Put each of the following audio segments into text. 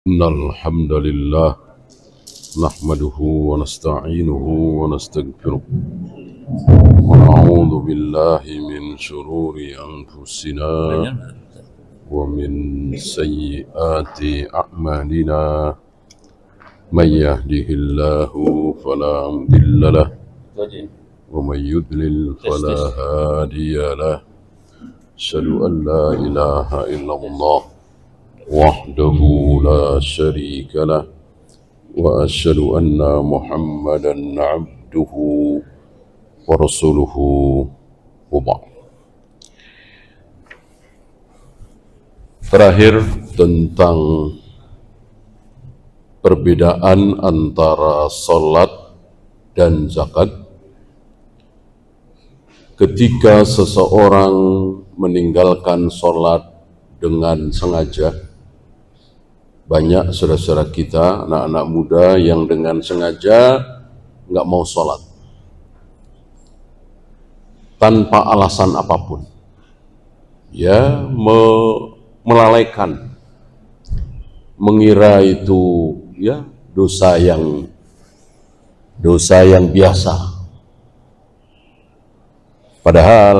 Innal hamdalillah nahmaduhu wa nasta'inuhu wa nastaghfiruh wa na'udzu billahi min shururi anfusina wa min sayyiati a'malina may yahdihillahu fala mudilla lahu wa may yudlil fala hadiya lahu asyhadu an la ilaha illallah wahdahu la syarika lah wa asyhadu anna Muhammadan abduhu wa rasuluhu wa ba'd. Terakhir tentang perbedaan antara salat dan zakat. Ketika seseorang meninggalkan salat dengan sengaja, banyak saudara-saudara kita, anak-anak muda yang dengan sengaja nggak mau sholat tanpa alasan apapun, ya melalaikan, mengira itu ya dosa yang biasa, padahal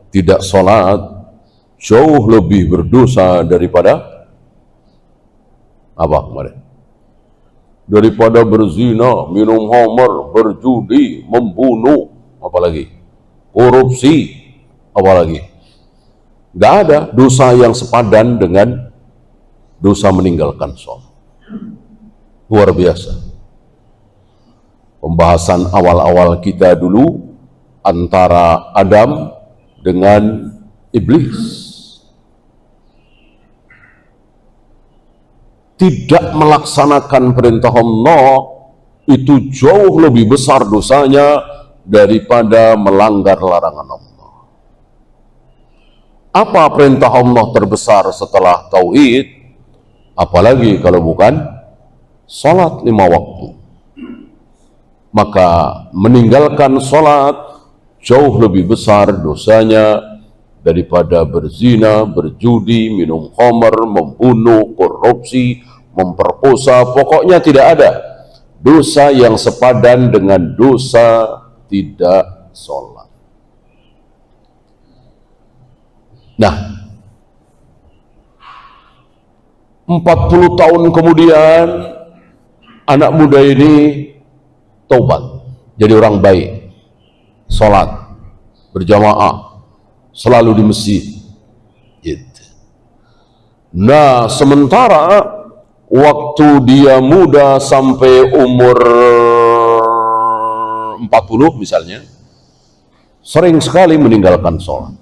tidak sholat jauh lebih berdosa daripada apa kemarin? Daripada berzina, minum khamr, berjudi, membunuh, apalagi korupsi, apalagi. Gak ada dosa yang sepadan dengan dosa meninggalkan sholat. Luar biasa. Pembahasan awal-awal kita dulu antara Adam dengan iblis. Tidak melaksanakan perintah Allah itu jauh lebih besar dosanya daripada melanggar larangan Allah. Apa perintah Allah terbesar setelah tauhid? Apalagi kalau bukan salat 5 waktu. Maka meninggalkan salat jauh lebih besar dosanya daripada berzina, berjudi, minum khamr, membunuh, korupsi, memperkosa. Pokoknya tidak ada dosa yang sepadan dengan dosa tidak sholat. Nah, 40 tahun kemudian anak muda ini taubat, jadi orang baik, sholat berjamaah, selalu di masjid. Nah, sementara waktu dia muda sampai umur 40 misalnya, sering sekali meninggalkan sholat.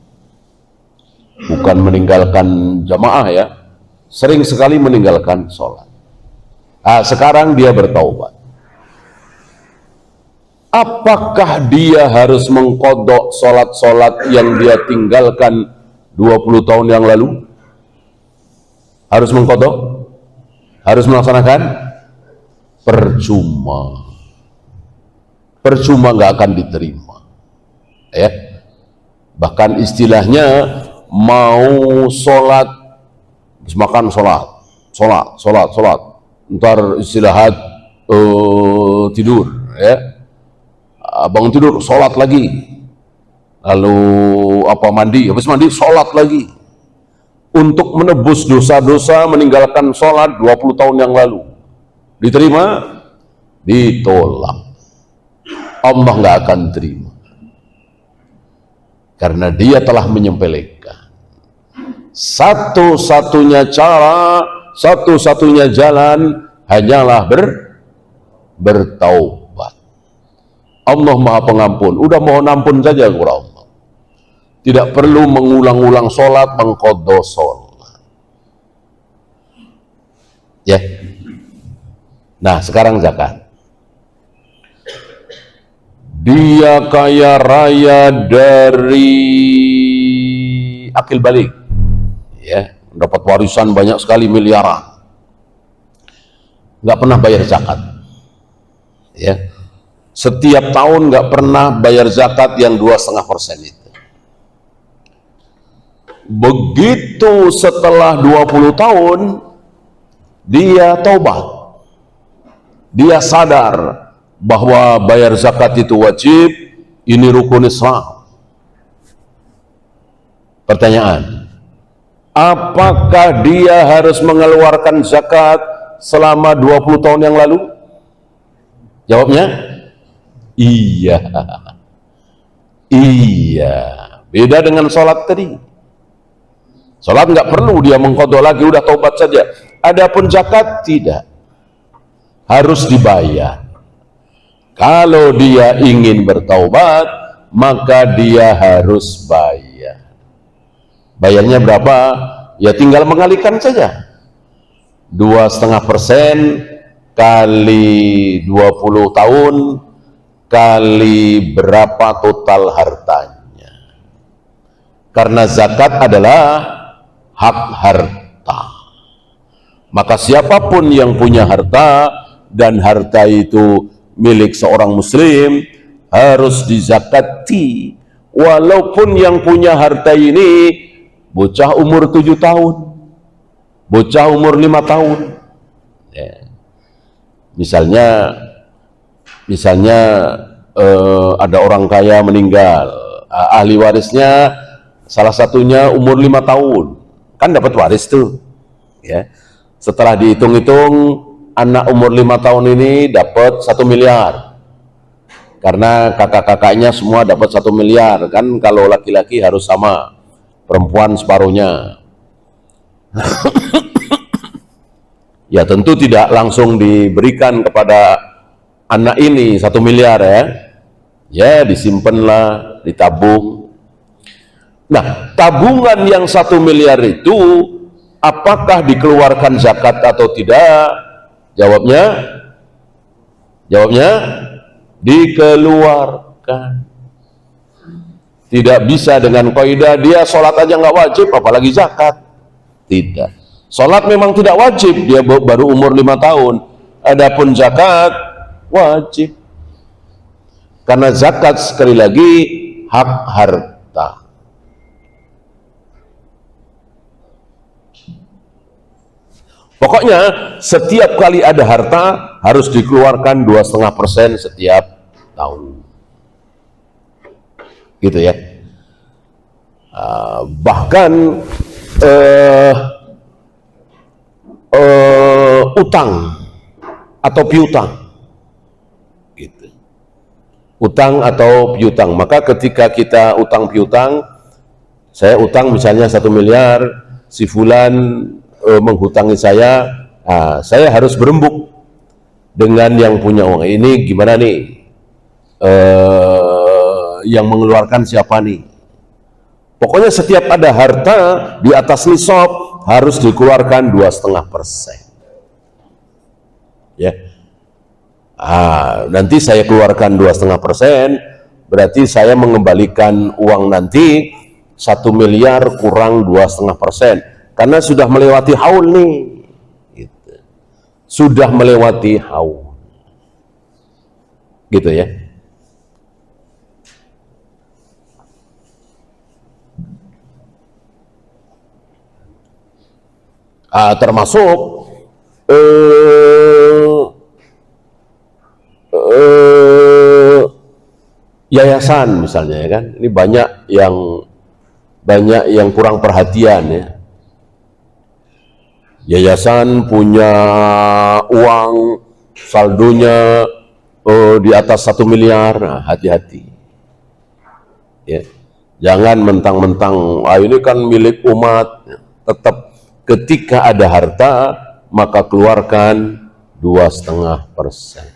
Bukan meninggalkan jamaah ya, sering sekali meninggalkan sholat. Sekarang dia bertaubat. Apakah dia harus mengqadha sholat-sholat yang dia tinggalkan 20 tahun yang lalu? Harus mengqadha? Harus melaksanakan? Percuma. Percuma nggak akan diterima. Ya. Bahkan istilahnya mau sholat, makan sholat. Ntar istirahat tidur, ya. Bangun tidur, sholat lagi, lalu mandi, habis mandi sholat lagi, untuk menebus dosa-dosa meninggalkan sholat 20 tahun yang lalu. Diterima? Ditolak. Allah nggak akan terima, karena dia telah menyepelekan. Satu-satunya cara, satu-satunya jalan hanyalah bertaubat. Allah Maha Pengampun, udah mohon ampun saja kepada Allah. Tidak perlu mengulang-ulang sholat, mengqadha sholat. Ya. Nah, sekarang zakat. Dia kaya raya dari akil balik. Ya, dapat warisan banyak sekali, miliaran. Nggak pernah bayar zakat. Ya. Setiap tahun nggak pernah bayar zakat yang 2,5% itu. Begitu setelah 20 tahun dia taubat, dia sadar bahwa bayar zakat itu wajib, ini rukun Islam. Pertanyaan, apakah dia harus mengeluarkan zakat selama 20 tahun yang lalu? Jawabnya, iya. Iya. Beda dengan sholat tadi. Sholat nggak perlu dia mengqadha lagi, udah taubat saja. Adapun zakat tidak, harus dibayar. Kalau dia ingin bertaubat, maka dia harus bayar. Bayarnya berapa? Ya tinggal mengalihkan saja. 2,5% kali 20 tahun kali berapa total hartanya. Karena zakat adalah hak harta. Maka siapapun yang punya harta dan harta itu milik seorang muslim harus dizakati, walaupun yang punya harta ini bocah umur 7 tahun, bocah umur 5 tahun. Ya. Misalnya ada orang kaya meninggal, ahli warisnya salah satunya umur 5 tahun, kan dapat waris tuh. Ya. Setelah dihitung-hitung, anak umur 5 tahun ini dapat 1 miliar. Karena kakak-kakaknya semua dapat 1 miliar. Kan kalau laki-laki harus sama, perempuan separuhnya. Ya tentu tidak langsung diberikan kepada anak ini 1 miliar ya. Ya disimpanlah, ditabung. Nah, tabungan yang 1 miliar itu apakah dikeluarkan zakat atau tidak? Jawabnya dikeluarkan. Tidak bisa dengan kaidah dia sholat aja nggak wajib, apalagi zakat. Tidak. Sholat memang tidak wajib, dia baru umur 5 tahun. Adapun zakat wajib. Karena zakat sekali lagi hak harta. Pokoknya setiap kali ada harta harus dikeluarkan 2,5% setiap tahun. Gitu ya. Bahkan utang atau piutang. Gitu. Utang atau piutang. Maka ketika kita utang piutang, saya utang misalnya 1 miliar, si fulan menghutangi saya harus berembuk dengan yang punya uang. Ini gimana nih? Yang mengeluarkan siapa nih? Pokoknya setiap ada harta di atas nisab harus dikeluarkan 2,5%. Ya. Nanti saya keluarkan 2,5%, berarti saya mengembalikan uang nanti 1 miliar kurang 2,5%. Karena sudah melewati haul nih, gitu. Sudah melewati haul, gitu ya. Termasuk yayasan misalnya ya kan. Ini banyak yang kurang perhatian ya. Yayasan punya uang saldonya di atas 1 miliar, hati-hati ya. Jangan mentang-mentang ini kan milik umat. Tetap ketika ada harta maka keluarkan 2,5%.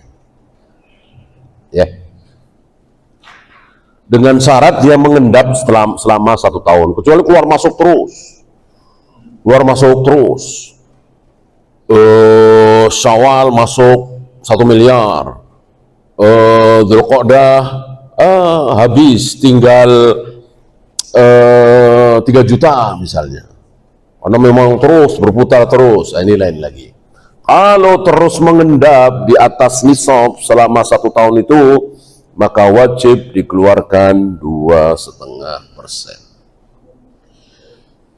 Ya. Dengan syarat dia mengendap selama 1 tahun, kecuali keluar masuk terus. Syawal masuk 1 miliar, Dzulqa'dah habis tinggal 3 juta misalnya. Karena memang terus berputar terus, ini lain lagi. Kalau terus mengendap di atas nisab selama 1 tahun itu, maka wajib dikeluarkan 2,5%.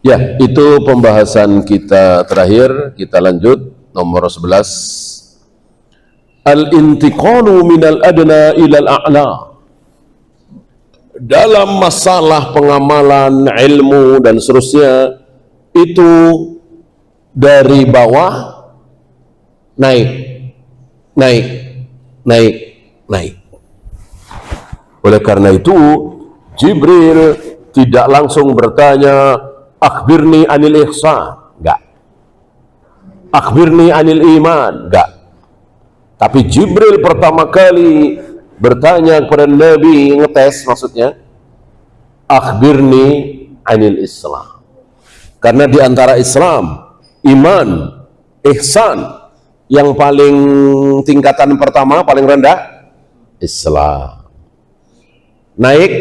Ya, itu pembahasan kita terakhir. Kita lanjut nomor 11, al-intiqalu minal adna ilal a'la. Dalam masalah pengamalan ilmu dan seterusnya, itu dari bawah naik, naik, naik, naik. Oleh karena itu, Jibril tidak langsung bertanya, akhbirni anil ihsan, enggak. Akhbirni anil iman, enggak. Tapi Jibril pertama kali bertanya kepada Nabi, ngetes maksudnya, akhbirni anil Islam. Karena di antara Islam, iman, ihsan, yang paling tingkatan pertama, paling rendah, Islam. Naik,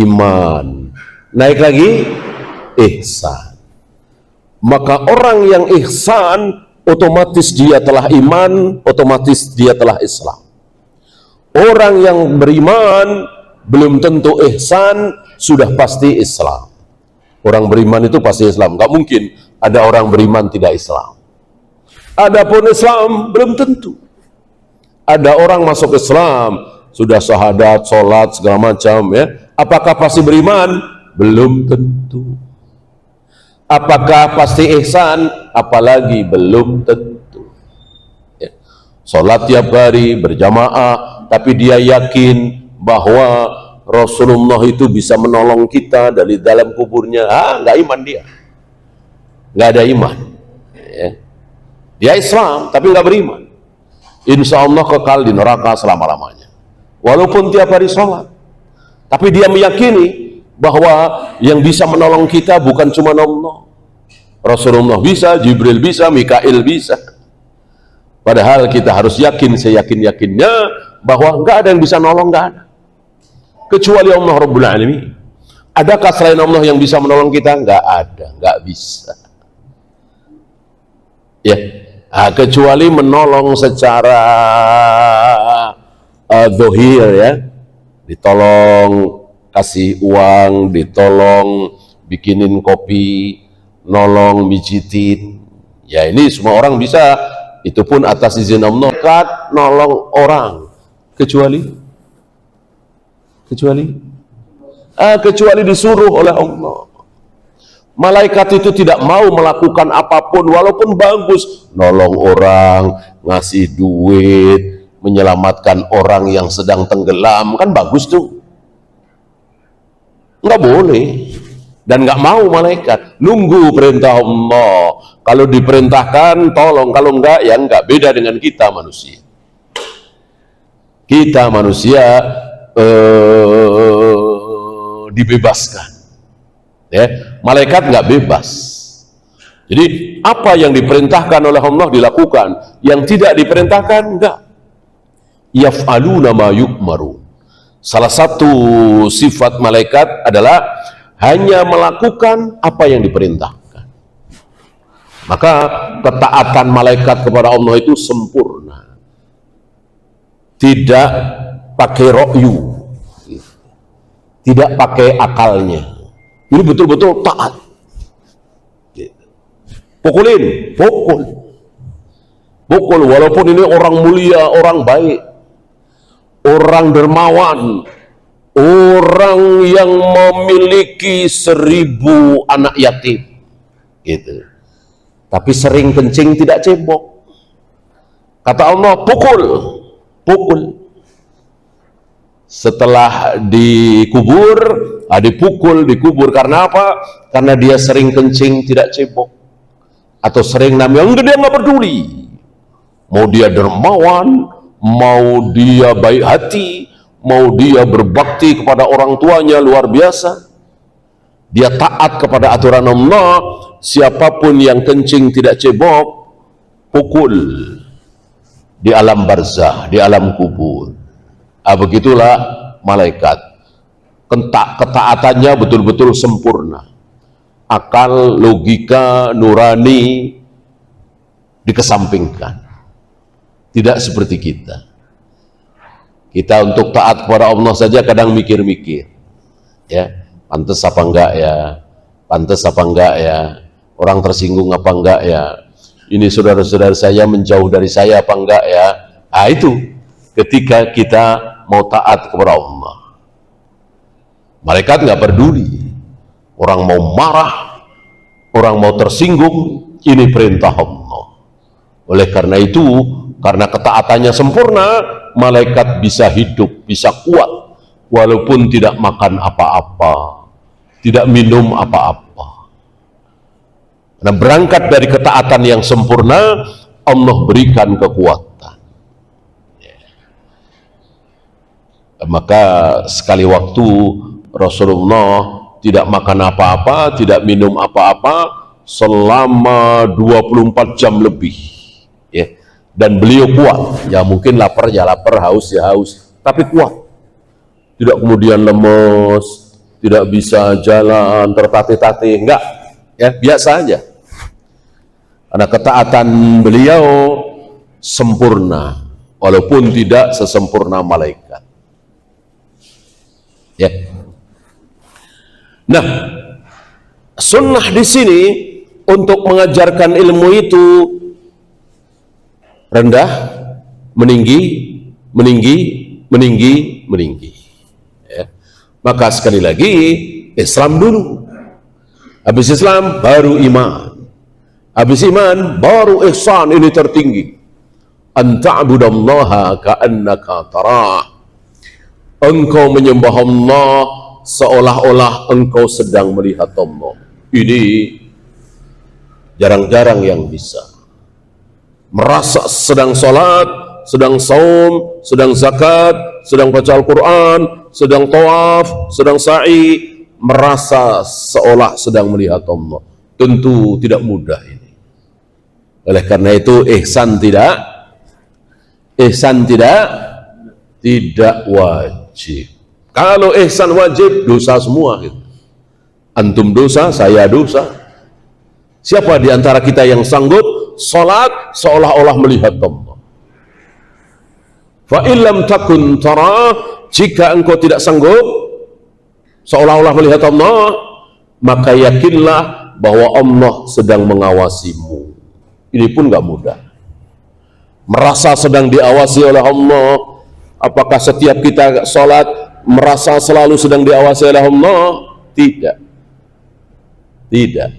iman. Naik lagi, ihsan. Maka orang yang ihsan, otomatis dia telah iman, otomatis dia telah Islam. Orang yang beriman belum tentu ihsan, sudah pasti Islam. Orang beriman itu pasti Islam. Gak mungkin ada orang beriman tidak Islam. Adapun Islam belum tentu. Ada orang masuk Islam sudah syahadat, sholat, segala macam, ya. Apakah pasti beriman? Belum tentu. Apakah pasti ihsan? Apalagi belum tentu. Ya. Sholat tiap hari berjamaah, tapi dia yakin bahwa Rasulullah itu bisa menolong kita dari dalam kuburnya. Nggak iman dia. Nggak ada iman. Ya. Dia Islam, tapi nggak beriman. Insya Allah kekal di neraka selama-lamanya. Walaupun tiap hari sholat. Tapi dia meyakini bahwa yang bisa menolong kita bukan cuma Allah. Rasulullah bisa, Jibril bisa, Mikail bisa. Padahal kita harus yakin, seyakin-yakinnya, bahwa nggak ada yang bisa nolong, nggak ada. Kecuali Allah Rabbul Alamin. Adakah selain Allah yang bisa menolong kita? Nggak ada, nggak bisa. Ya, kecuali menolong secara zahir, ya, ditolong kasih uang, ditolong bikinin kopi, nolong mijitin. Ya, ini semua orang bisa. Itu pun atas izin Allah. Kat nolong orang, kecuali disuruh oleh Allah. Malaikat itu tidak mau melakukan apapun walaupun bagus, nolong orang, ngasih duit, menyelamatkan orang yang sedang tenggelam, kan bagus tuh. Nggak boleh. Dan nggak mau malaikat, nunggu perintah Allah. Kalau diperintahkan tolong, kalau enggak ya enggak. Beda dengan kita manusia. Kita manusia dibebaskan, ya. Malaikat nggak bebas. Jadi apa yang diperintahkan oleh Allah dilakukan, yang tidak diperintahkan enggak. Yaf'aluna ma yu'maru. Salah satu sifat malaikat adalah hanya melakukan apa yang diperintahkan. Maka ketaatan malaikat kepada Allah itu sempurna. Tidak pakai rokyu, tidak pakai akalnya. Ini betul-betul taat. Pukulin, pukul. Walaupun ini orang mulia, orang baik, orang dermawan, orang yang memiliki 1000 anak yatim, gitu. Tapi sering kencing tidak cebok. Kata Allah, pukul. Setelah dikubur, dikubur karena apa? Karena dia sering kencing tidak cebok, atau sering namanya dia nggak peduli. Mau dia dermawan, mau dia baik hati, mau dia berbakti kepada orang tuanya luar biasa, dia taat kepada aturan Allah. Siapapun yang kencing tidak cebok, pukul di alam barzah, di alam kubur. Begitulah malaikat. Ketaatannya betul-betul sempurna. Akal, logika, nurani dikesampingkan. Tidak seperti kita. Kita untuk taat kepada Allah saja kadang mikir-mikir, ya, pantas apa enggak ya, orang tersinggung apa enggak ya. ini saudara-saudara saya menjauh dari saya apa enggak ya. Nah, itu ketika kita mau taat kepada Allah. Malaikat nggak peduli. Orang mau marah, orang mau tersinggung, ini perintah Allah. Oleh karena itu, karena ketaatannya sempurna, malaikat bisa hidup, bisa kuat, walaupun tidak makan apa-apa, tidak minum apa-apa. Karena berangkat dari ketaatan yang sempurna, Allah berikan kekuatan. Maka sekali waktu Rasulullah tidak makan apa-apa, tidak minum apa-apa selama 24 jam lebih, ya. Dan beliau kuat, ya mungkin lapar ya lapar, haus ya haus, tapi kuat. Tidak kemudian lemes, tidak bisa jalan, tertatih-tatih, enggak, ya biasa aja. Karena ketaatan beliau sempurna, walaupun tidak sesempurna malaikat. Ya. Nah, sunnah di sini untuk mengajarkan ilmu itu rendah, meninggi, meninggi, meninggi, meninggi. Ya. Maka sekali lagi Islam dulu, habis Islam baru iman, habis iman baru ihsan, ini tertinggi. An ta'budallaha ka'annaka tarah. Engkau menyembah Allah seolah-olah engkau sedang melihat Allah. Ini jarang-jarang yang bisa. Merasa sedang sholat, sedang saum, sedang zakat, sedang baca Al-Quran, sedang tawaf, sedang sa'i, merasa seolah sedang melihat Allah. Tentu tidak mudah ini. Oleh karena itu ihsan tidak wajib. Kalau ihsan wajib, dosa semua gitu. Antum dosa, saya dosa. Siapa di antara kita yang sanggup salat seolah-olah melihat Allah? Fa illam takun tara, jika engkau tidak sanggup seolah-olah melihat Allah, maka yakinlah bahwa Allah sedang mengawasimu. Ini pun nggak mudah. Merasa sedang diawasi oleh Allah. Apakah setiap kita sholat merasa selalu sedang diawasi oleh Allah? Tidak. Tidak.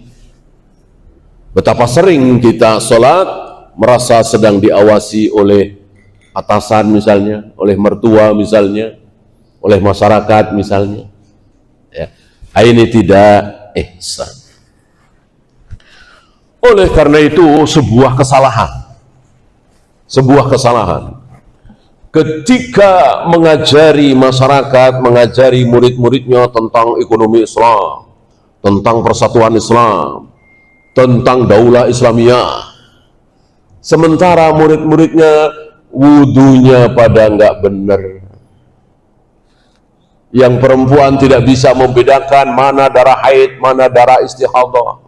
Betapa sering kita sholat merasa sedang diawasi oleh atasan misalnya, oleh mertua misalnya, oleh masyarakat misalnya. Ya. Ini tidak ihsan. Oleh karena itu sebuah kesalahan ketika mengajari masyarakat, mengajari murid-muridnya tentang ekonomi Islam, tentang persatuan Islam, tentang daulah Islamiyah, sementara murid-muridnya wudunya pada nggak benar. Yang perempuan tidak bisa membedakan mana darah haid, mana darah istihadah.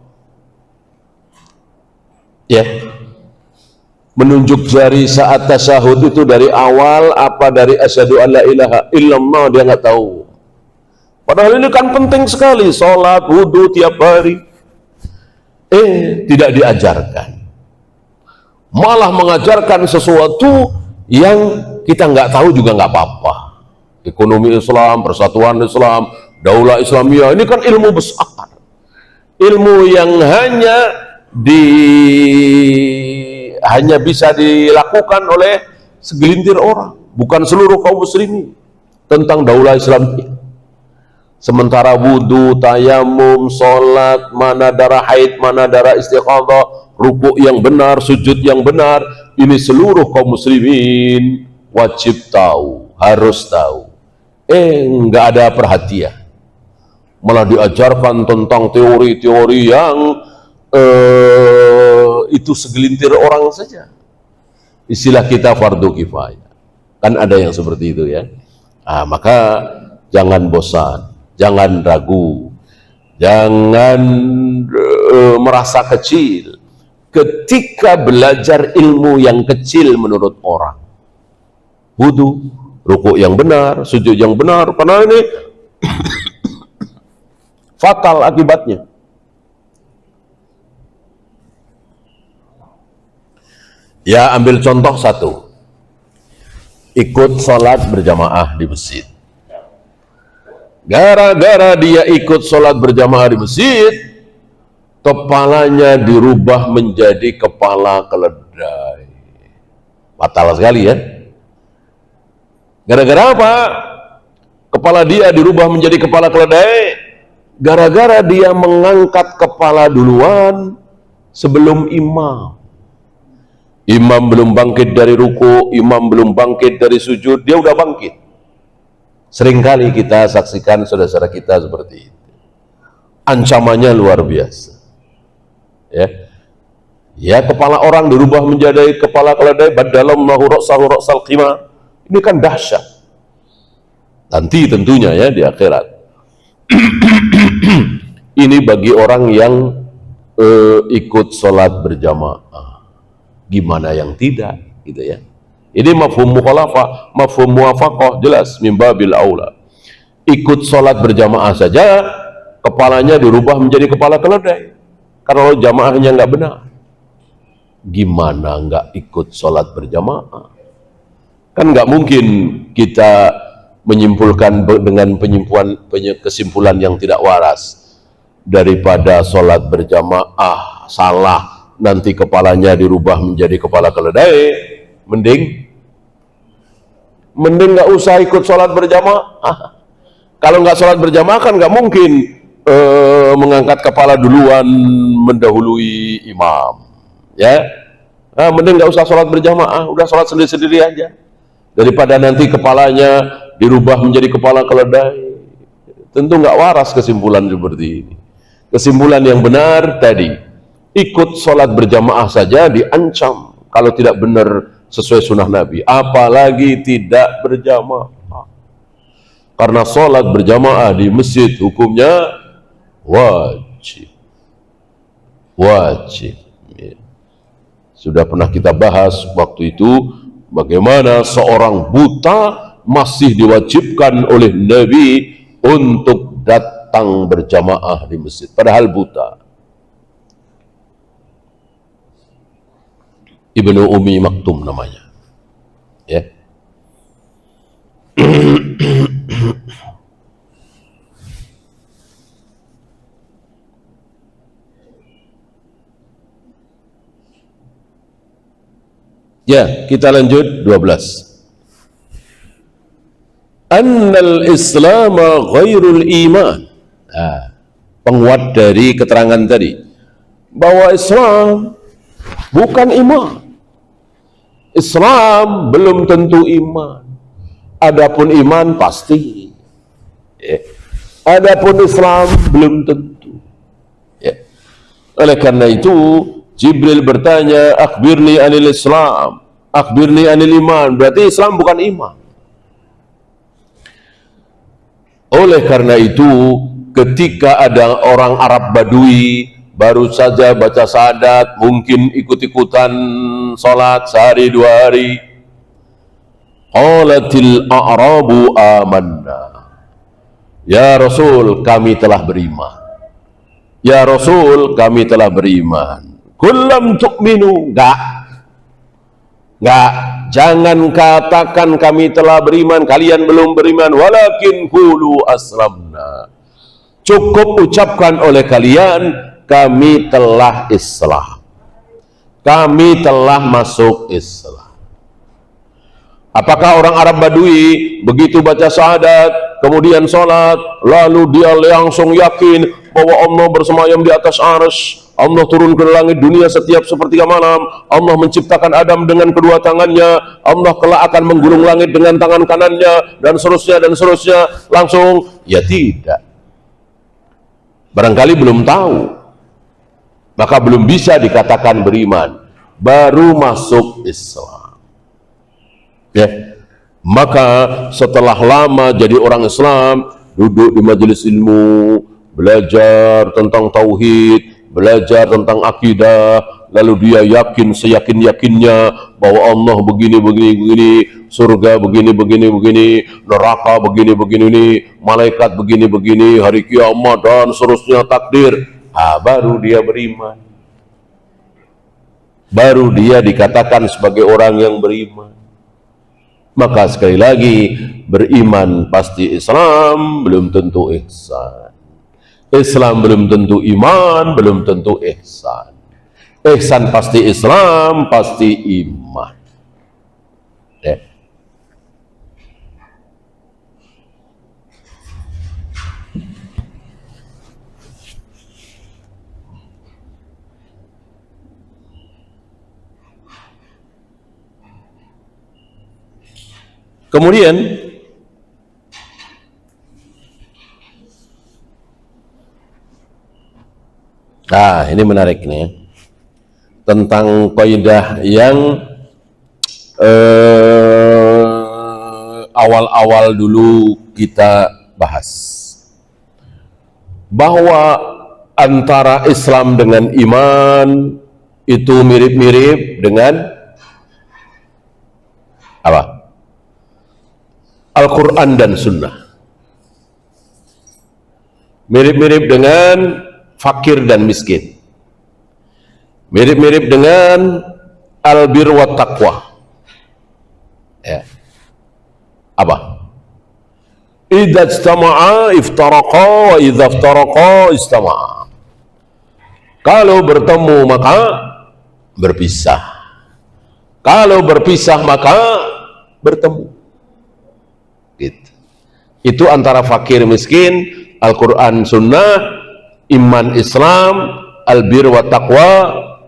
Ya. Menunjuk jari saat tasyahud itu dari awal apa dari asyhadu an la ilaha illallah, dia nggak tahu. Padahal ini kan penting sekali, sholat, wudhu tiap hari. Tidak diajarkan. Malah mengajarkan sesuatu yang kita nggak tahu juga nggak apa-apa. Ekonomi Islam, persatuan Islam, daulah Islamiyah, ini kan ilmu besar. Ilmu yang hanya bisa dilakukan oleh segelintir orang, bukan seluruh kaum muslimin, tentang daulah Islamiyah. Sementara wudu, tayamum, sholat, mana darah haid, mana darah istihadah, rukuk yang benar, sujud yang benar, ini seluruh kaum muslimin wajib tahu, harus tahu. Nggak ada perhatian, malah diajarkan tentang teori-teori yang itu segelintir orang saja. Istilah kita fardu kifayah, kan ada yang seperti itu ya. Maka jangan bosan, jangan ragu, jangan merasa kecil ketika belajar ilmu yang kecil menurut orang. Wudu, rukuk yang benar, sujud yang benar, karena ini fatal akibatnya. Ya, ambil contoh satu, ikut sholat berjamaah di masjid. Gara-gara dia ikut sholat berjamaah di masjid, kepalanya dirubah menjadi kepala keledai. Fatal sekali ya. Gara-gara apa? Kepala dia dirubah menjadi kepala keledai. Gara-gara dia mengangkat kepala duluan sebelum imam. Imam belum bangkit dari ruku, imam belum bangkit dari sujud, dia udah bangkit. Seringkali kita saksikan saudara-saudara kita seperti itu. Ancamannya luar biasa. Ya, kepala orang dirubah menjadi kepala keledai. Badalallahu ra'sahu ra'sal qima. Ini kan dahsyat. Nanti tentunya ya di akhirat. Ini bagi orang yang ikut sholat berjamaah. Gimana yang tidak, gitu ya. Ini mafhum mukhalafah, mafhum muwafaqah, jelas mimbabil aula. Ikut sholat berjamaah saja, kepalanya dirubah menjadi kepala keledai. Kalau jamaahnya nggak benar, gimana nggak ikut sholat berjamaah? Kan nggak mungkin kita menyimpulkan dengan kesimpulan yang tidak waras. Daripada sholat berjamaah salah, nanti kepalanya dirubah menjadi kepala keledai, mending nggak usah ikut sholat berjamaah. Kalau nggak sholat berjamaah kan nggak mungkin mengangkat kepala duluan mendahului imam, ya. Mending nggak usah sholat berjamaah, udah sholat sendiri-sendiri aja, daripada nanti kepalanya dirubah menjadi kepala keledai. Tentu nggak waras kesimpulan seperti ini. Kesimpulan yang benar tadi, ikut sholat berjamaah saja diancam kalau tidak benar sesuai sunnah Nabi, apalagi tidak berjamaah. Karena sholat berjamaah di masjid hukumnya wajib. Ya. Sudah pernah kita bahas waktu itu, bagaimana seorang buta masih diwajibkan oleh Nabi untuk datang berjamaah di masjid, padahal buta. Ibnu Umi Maktum namanya, ya. Ya, kita lanjut 12. Annal Islam ghairul iman. Penguat dari keterangan tadi, bahwa Islam bukan iman. Islam belum tentu iman. Adapun iman pasti. Adapun Islam belum tentu. Oleh karena itu Jibril bertanya, akhbirni anil Islam, akhbirni anil iman. Berarti Islam bukan iman. Oleh karena itu, ketika ada orang Arab Badui baru saja baca syahadat, mungkin ikut-ikutan sholat sehari dua hari, qalatil a'rabu amanna, ya Rasul kami telah beriman, ya Rasul kami telah beriman. Kullam tu'minu, enggak, jangan katakan kami telah beriman, kalian belum beriman. Walakin qulu aslamna, cukup ucapkan oleh kalian, kami telah Islam, kami telah masuk Islam. Apakah orang Arab Badui begitu baca syahadat, kemudian sholat, lalu dia langsung yakin bahwa Allah bersemayam di atas arsy, Allah turun ke langit dunia setiap sepertiga malam, Allah menciptakan Adam dengan kedua tangannya, Allah kelak akan menggulung langit dengan tangan kanannya, dan seterusnya, langsung? Ya tidak. Barangkali belum tahu, maka belum bisa dikatakan beriman, baru masuk Islam. Ya, maka setelah lama jadi orang Islam, duduk di majelis ilmu, belajar tentang tauhid, belajar tentang akidah, lalu dia yakin seyakin-yakinnya bahwa Allah begini, surga begini, neraka begini, malaikat begini, hari kiamat dan seterusnya, takdir. Baru dia beriman. baru dia dikatakan sebagai orang yang beriman. Maka sekali lagi, beriman pasti Islam, belum tentu ihsan. Islam belum tentu iman, belum tentu ihsan. Ihsan pasti Islam, pasti iman. Ya. Kemudian ini menarik nih, tentang kaidah yang awal-awal dulu kita bahas, bahwa antara Islam dengan iman itu mirip-mirip dengan apa? Al-Quran dan Sunnah. Mirip-mirip dengan fakir dan miskin. Mirip-mirip dengan albir wa taqwa. Ya. Apa? Idza ijtama'a iftaraqa wa idza iftaraqa istama'a. Kalau bertemu maka berpisah. Kalau berpisah maka bertemu. Gitu. Itu antara fakir miskin, Al-Quran Sunnah, iman Islam, albir wa taqwa,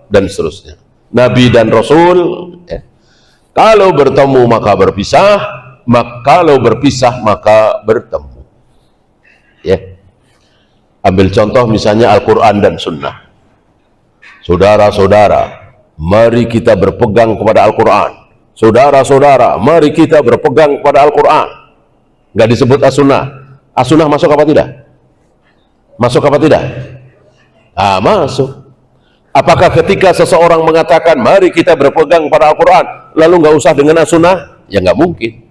dan seterusnya. Nabi dan Rasul. Ya. Kalau bertemu maka berpisah, kalau berpisah maka bertemu. Ya. Ambil contoh misalnya Al-Quran dan Sunnah. Saudara-saudara, mari kita berpegang kepada Al-Quran. Saudara-saudara, mari kita berpegang kepada Al-Quran. Nggak disebut as-sunnah. As-sunnah masuk apa tidak? Masuk apa tidak? Masuk. Apakah ketika seseorang mengatakan mari kita berpegang pada Al-Quran, lalu nggak usah dengan as-sunnah? Ya nggak mungkin.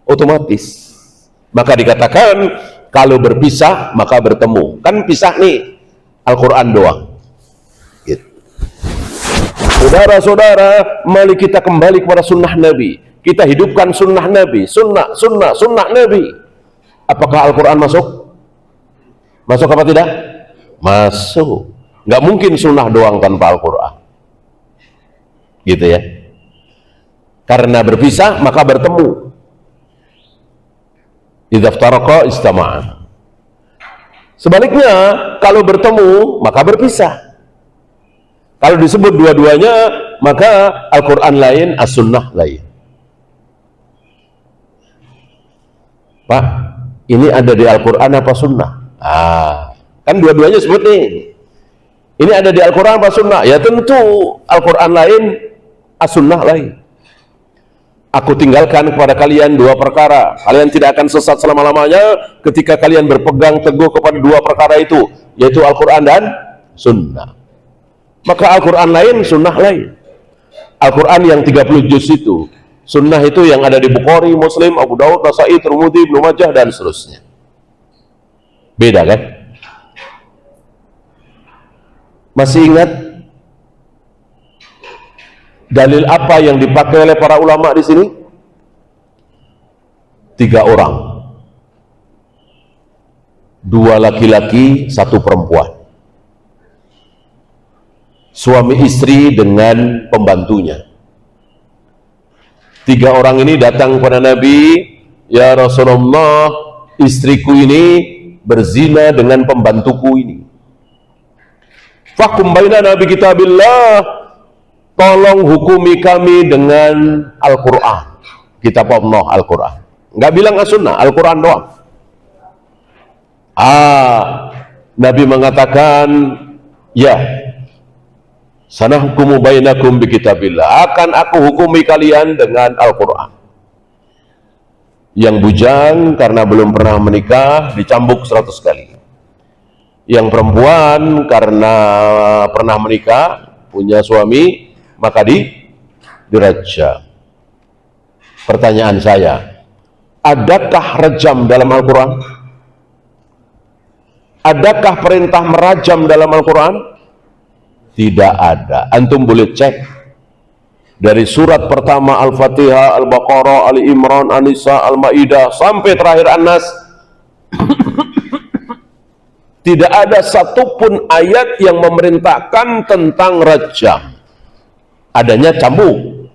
Otomatis. Maka dikatakan kalau berpisah maka bertemu. Kan pisah nih, Al-Quran doang. Gitu. Saudara-saudara, mari kita kembali kepada sunnah Nabi. Kita hidupkan sunnah Nabi, sunnah Nabi. Apakah Al-Quran masuk? Masuk apa tidak? Masuk. Nggak mungkin sunnah doang tanpa Al-Quran. Gitu ya. Karena berpisah maka bertemu. Idza iftaraqa istama'a. Sebaliknya, kalau bertemu maka berpisah. Kalau disebut dua-duanya maka Al-Quran lain, as-sunnah lain. Pak, ini ada di Al-Quran apa Sunnah? Kan dua-duanya sebut nih. Ini ada di Al-Quran apa Sunnah? Ya tentu Al-Quran lain, As-Sunnah lain. Aku tinggalkan kepada kalian dua perkara. Kalian tidak akan sesat selama-lamanya ketika kalian berpegang teguh kepada dua perkara itu, yaitu Al-Quran dan Sunnah. Maka Al-Quran lain, Sunnah lain. Al-Quran yang 30 juz itu, Sunnah itu yang ada di Bukhari, Muslim, Abu Daud, Nasai, Tirmidzi, Ibnu Majah, dan seterusnya. Beda kan? Masih ingat dalil apa yang dipakai oleh para ulama di sini? 3 orang. 2 laki-laki, 1 perempuan. Suami istri dengan pembantunya. 3 orang ini datang kepada Nabi, ya Rasulullah, istriku ini berzina dengan pembantuku ini. Fahkum bainana bi kitabillah, tolong hukumi kami dengan Al-Quran. Kitab Allah, Al-Quran. Nggak bilang as-sunnah, Al-Quran doang. Nabi mengatakan, ya, sanahkumu bainakum bi kitabillah, akan aku hukumi kalian dengan Al-Quran. Yang bujang karena belum pernah menikah dicambuk 100 kali. Yang perempuan karena pernah menikah, punya suami, maka dirajam. Pertanyaan saya, adakah rejam dalam Al-Quran? Adakah perintah merajam dalam Al-Quran? Tidak ada. Antum boleh cek Dari surat pertama Al-Fatihah, Al-Baqarah, Ali Imran, An-Nisa, Al-Maidah sampai terakhir An-Nas, tidak ada satupun ayat yang memerintahkan tentang rajam. Adanya cambuk.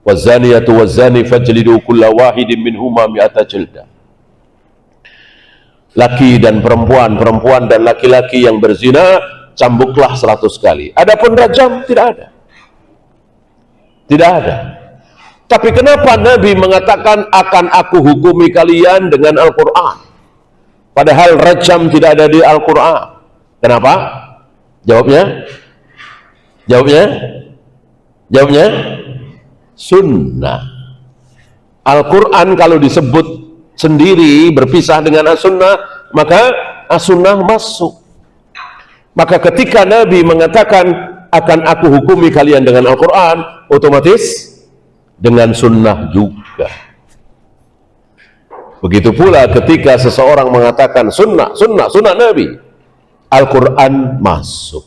Wazaniyatu wazani fajlidu kulla wahidin minhuma mi'ata jaldah. Laki dan perempuan, perempuan dan laki-laki yang berzina, cambuklah 100 kali. Adapun rajam tidak ada. Tidak ada. Tapi kenapa Nabi mengatakan akan aku hukumi kalian dengan Al-Quran? Padahal rajam tidak ada di Al-Quran. Kenapa? Jawabnya? Jawabnya? Jawabnya? Sunnah. Al-Quran kalau disebut sendiri berpisah dengan as-sunnah, maka as-sunnah masuk. Maka ketika Nabi mengatakan akan aku hukumi kalian dengan Al-Quran, otomatis dengan sunnah juga. Begitu pula ketika seseorang mengatakan sunnah Nabi, Al-Quran masuk.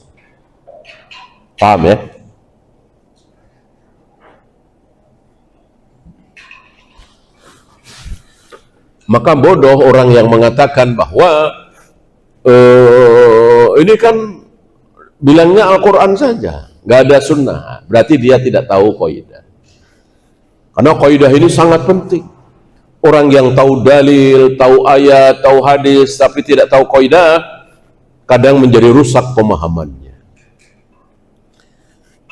Paham ya? Maka bodoh orang yang mengatakan bahwa ini kan bilangnya Al-Quran saja, nggak ada sunnah. Berarti dia tidak tahu kaidah. Karena kaidah ini sangat penting. Orang yang tahu dalil, tahu ayat, tahu hadis, tapi tidak tahu kaidah, kadang menjadi rusak pemahamannya.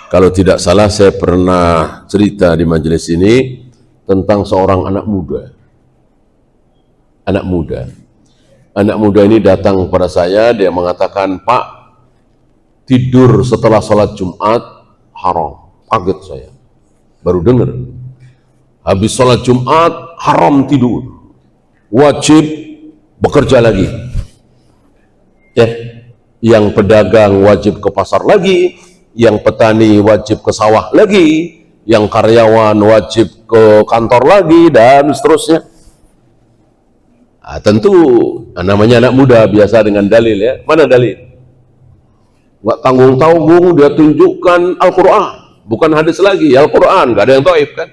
Kalau tidak salah, saya pernah cerita di majelis ini tentang seorang anak muda. Anak muda ini datang kepada saya, dia mengatakan, Pak, tidur setelah sholat Jumat haram. Kaget saya, baru dengar. Habis sholat Jumat haram tidur, wajib bekerja lagi. Yang pedagang wajib ke pasar lagi, yang petani wajib ke sawah lagi, yang karyawan wajib ke kantor lagi, dan seterusnya. Tentu namanya anak muda, biasa dengan dalil ya. Mana dalil? Nggak tanggung-tanggung dia tunjukkan Al-Quran, bukan hadis lagi, Al-Quran, nggak ada yang dhaif kan?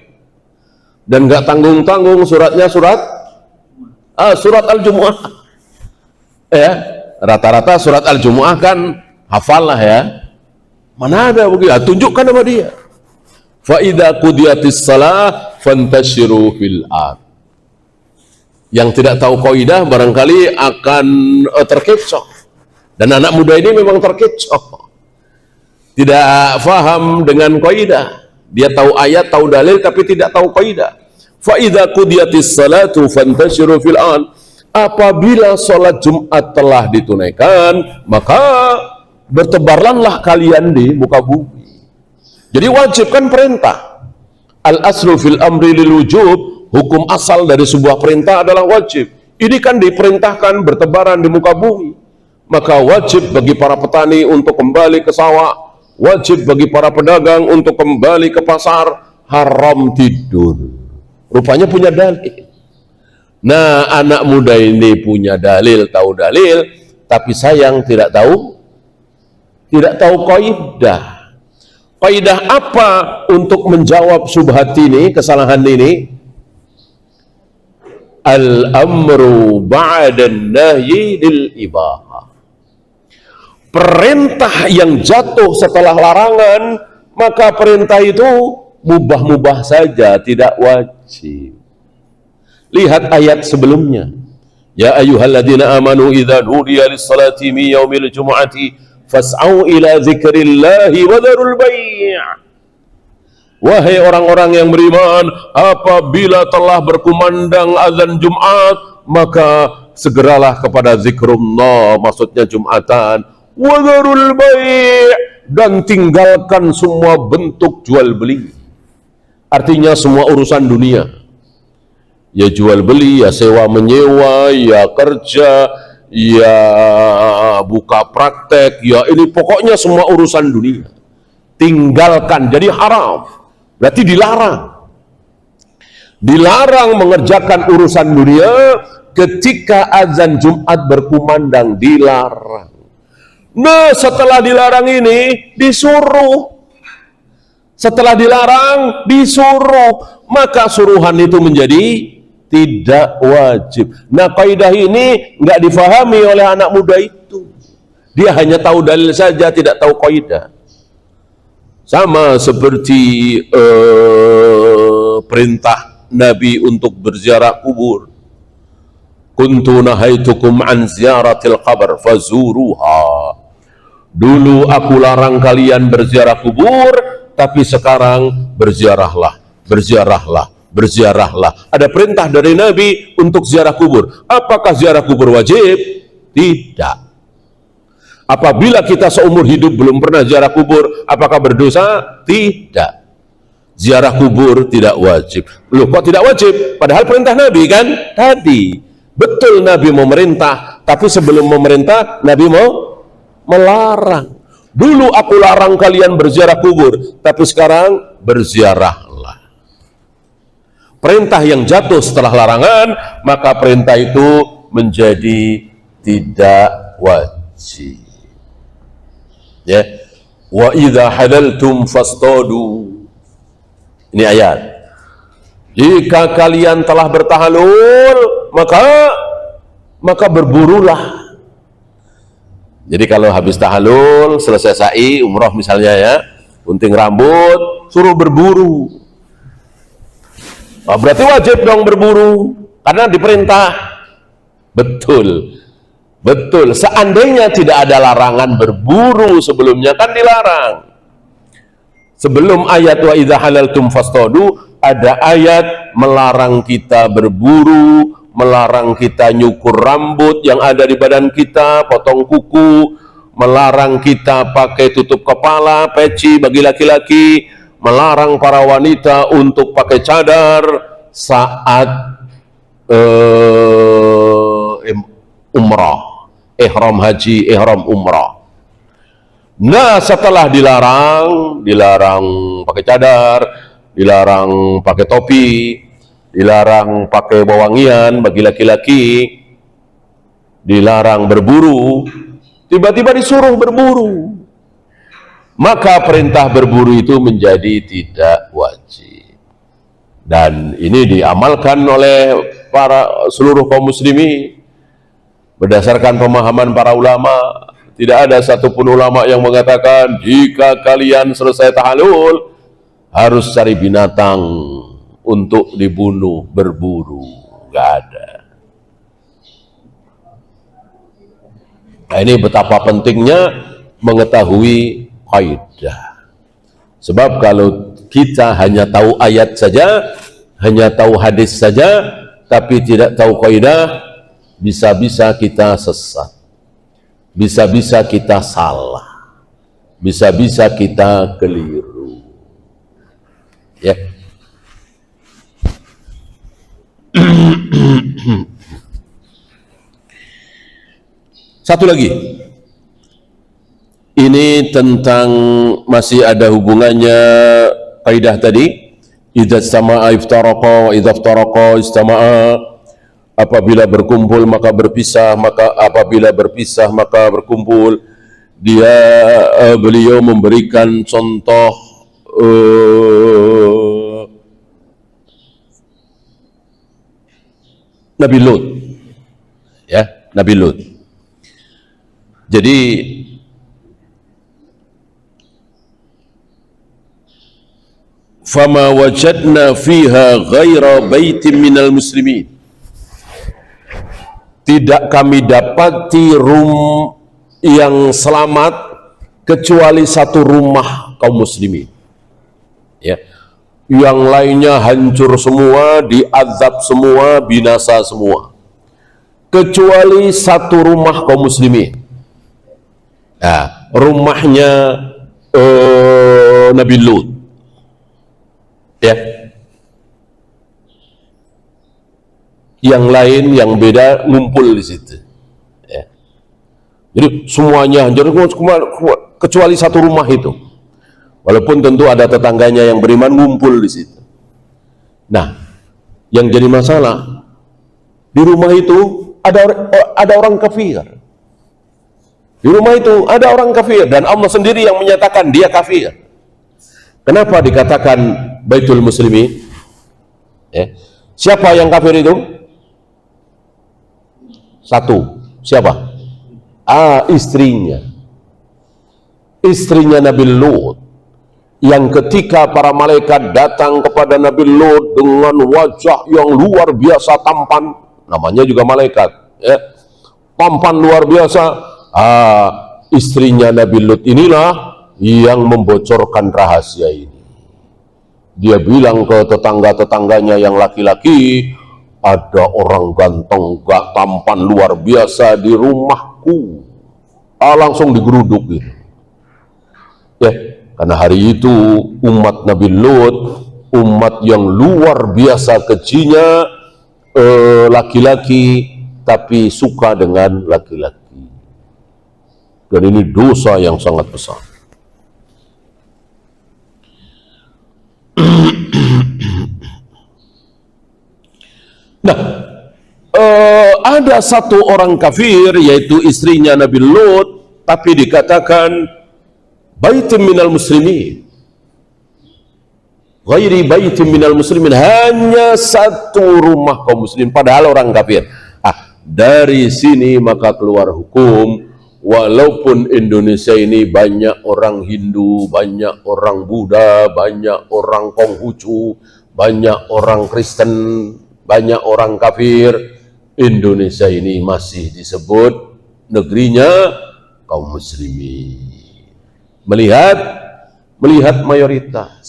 Dan nggak tanggung-tanggung suratnya surat Al-Jumu'ah. Ya, rata-rata surat Al-Jumu'ah kan hafal lah ya. Mana ada begitu? Tunjukkan sama dia. Fa idza qudiyatis shalah fantashiru fil ard. Yang tidak tahu kaidah barangkali akan terkecoh. Dan anak muda ini memang terkecoh. Tidak faham dengan kaidah. Dia tahu ayat, tahu dalil, tapi tidak tahu kaidah. Fa idza qudiyatis salatu fantashiru fil ard. Apabila salat Jumat telah ditunaikan, maka bertebaranlah kalian di muka bumi. Jadi wajib kan perintah. Al aslu fil amri lil wujub. Hukum asal dari sebuah perintah adalah wajib. Ini kan diperintahkan bertebaran di muka bumi. Maka wajib bagi para petani untuk kembali ke sawah. Wajib bagi para pedagang untuk kembali ke pasar. Haram tidur. Rupanya punya dalil. Nah, anak muda ini punya dalil, tahu dalil, tapi sayang tidak tahu kaidah. Kaidah apa untuk menjawab syubhat ini, kesalahan ini? Al-amru ba'dan nahyi lil ibahah. Perintah yang jatuh setelah larangan, maka perintah itu mubah-mubah saja, tidak wajib. Lihat ayat sebelumnya. Ya ayyuhalladzina amanu idza nudiya lis-salati min yaumil jumu'ati fas'au ila dzikrillahi wa dzarul bai'. Wahai orang-orang yang beriman, apabila telah berkumandang azan Jumat, maka segeralah kepada zikrullah, maksudnya Jumatan, wa dzarul bai', dan tinggalkan semua bentuk jual beli. Artinya semua urusan dunia. Ya jual beli, ya sewa menyewa, ya kerja, ya buka praktek, ya ini pokoknya semua urusan dunia. Tinggalkan, jadi haram. Berarti dilarang. Dilarang mengerjakan urusan dunia ketika azan Jumat berkumandang, dilarang. Nah, setelah dilarang ini disuruh. Setelah dilarang, disuruh, maka suruhan itu menjadi tidak wajib. Nah, kaidah ini nggak difahami oleh anak muda itu. Dia hanya tahu dalil saja, tidak tahu kaidah. Sama seperti perintah Nabi untuk berziarah kubur. Kuntu nahaitukum an ziyaratil qabr fazuruha. Dulu aku larang kalian berziarah kubur, tapi sekarang berziarahlah, berziarahlah, berziarahlah. Ada perintah dari Nabi untuk ziarah kubur. Apakah ziarah kubur wajib? Tidak. Apabila kita seumur hidup belum pernah ziarah kubur, apakah berdosa? Tidak. Ziarah kubur tidak wajib. Loh, kok tidak wajib? Padahal perintah Nabi kan tadi. Betul Nabi memerintah, tapi sebelum memerintah Nabi mau melarang. Dulu aku larang kalian berziarah kubur, tapi sekarang berziarahlah. Perintah yang jatuh setelah larangan, maka perintah itu menjadi tidak wajib. Ya. Wa idza halaltum fastadu. Ini ayat. Jika kalian telah bertahalul, maka berburulah. Jadi kalau habis tahalul, selesai sa'i, umroh misalnya ya, gunting rambut, suruh berburu. Nah, berarti wajib dong berburu, karena diperintah. Betul, betul. Seandainya tidak ada larangan berburu sebelumnya, kan dilarang. Sebelum ayat wa idza halaltum fastadu, ada ayat melarang kita berburu, melarang kita nyukur rambut yang ada di badan kita, potong kuku, melarang kita pakai tutup kepala, peci bagi laki-laki, melarang para wanita untuk pakai cadar saat umrah, ihram haji, ihram umrah. Nah, setelah dilarang pakai cadar, dilarang pakai topi, dilarang pakai wewangian bagi laki-laki, dilarang berburu, tiba-tiba disuruh berburu. Maka perintah berburu itu menjadi tidak wajib. Dan ini diamalkan oleh seluruh kaum muslimin berdasarkan pemahaman para ulama. Tidak ada satupun ulama yang mengatakan jika kalian selesai tahallul harus cari binatang untuk dibunuh, berburu. Nggak ada. Nah, ini betapa pentingnya mengetahui kaidah. Sebab kalau kita hanya tahu ayat saja, hanya tahu hadis saja, tapi tidak tahu kaidah, bisa-bisa kita sesat. Bisa-bisa kita salah. Bisa-bisa kita keliru. Ya. Satu lagi. Ini tentang masih ada hubungannya kaidah tadi. Idza istama'a iftaraqa wa idza iftaraqa istama'a. Apabila berkumpul maka berpisah, maka apabila berpisah maka berkumpul. Beliau memberikan contoh Nabi Lut, ya, Nabi Lut. Jadi fama wajadna fiha ghaira baitin minal muslimin. Tidak kami dapati yang selamat kecuali satu rumah kaum muslimin. Ya. Yang lainnya hancur semua, diazab semua, binasa semua. Kecuali satu rumah kaum muslimin. Nah, rumahnya Nabi Lut. Ya. Yang lain, yang beda ngumpul di situ. Ya. Jadi semuanya hancur kecuali satu rumah itu. Walaupun tentu ada tetangganya yang beriman ngumpul di situ. Nah, yang jadi masalah di rumah itu ada orang kafir. Di rumah itu ada orang kafir dan Allah sendiri yang menyatakan dia kafir. Kenapa dikatakan Baitul Muslimin? Ya. Siapa yang kafir itu? Satu. Siapa? Istrinya. Istrinya Nabi Lut. Yang ketika para malaikat datang kepada Nabi Lut dengan wajah yang luar biasa tampan, namanya juga malaikat, ya, tampan luar biasa. Istrinya Nabi Lut inilah yang membocorkan rahasia ini. Dia bilang ke tetangga-tetangganya yang laki-laki, ada orang ganteng, gak tampan luar biasa di rumahku. Langsung digeruduk gitu. Ya, karena hari itu umat Nabi Lut, umat yang luar biasa kejinya, laki-laki tapi suka dengan laki-laki. Dan ini dosa yang sangat besar. Nah, ada satu orang kafir, yaitu istrinya Nabi Lut, tapi dikatakan baitum minal muslimin, ghairi baitum minal muslimin, hanya satu rumah kaum muslim, padahal orang kafir. Dari sini maka keluar hukum, walaupun Indonesia ini banyak orang Hindu, banyak orang Buddha, banyak orang Konghucu, banyak orang Kristen, banyak orang kafir, Indonesia ini masih disebut negerinya kaum muslimin. Melihat mayoritas,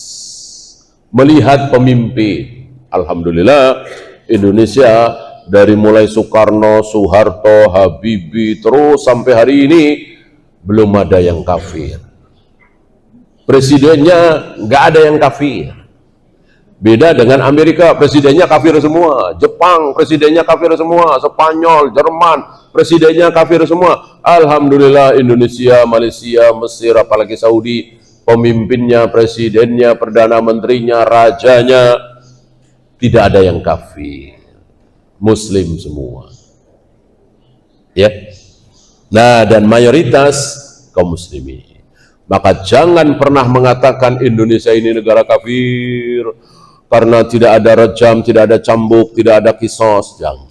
melihat pemimpin. Alhamdulillah Indonesia dari mulai Soekarno, Soeharto, Habibie, terus sampai hari ini belum ada yang kafir. Presidennya nggak ada yang kafir. Beda dengan Amerika, presidennya kafir semua. Jepang, presidennya kafir semua. Spanyol, Jerman, presidennya kafir semua. Alhamdulillah Indonesia, Malaysia, Mesir, apalagi Saudi, pemimpinnya, presidennya, perdana menterinya, rajanya, tidak ada yang kafir. Muslim semua. Ya. Nah, dan mayoritas kaum muslimin. Maka jangan pernah mengatakan Indonesia ini negara kafir karena tidak ada rejam, tidak ada cambuk, tidak ada kisos. Jangan.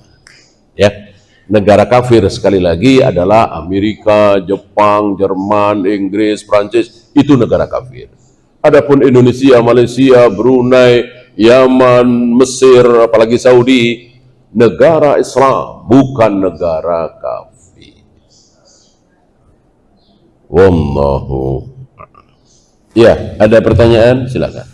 Ya. Negara kafir sekali lagi adalah Amerika, Jepang, Jerman, Inggris, Prancis, itu negara kafir. Adapun Indonesia, Malaysia, Brunei, Yaman, Mesir, apalagi Saudi, negara Islam, bukan negara kafir. Wallahu. Ya, ada pertanyaan? Silakan.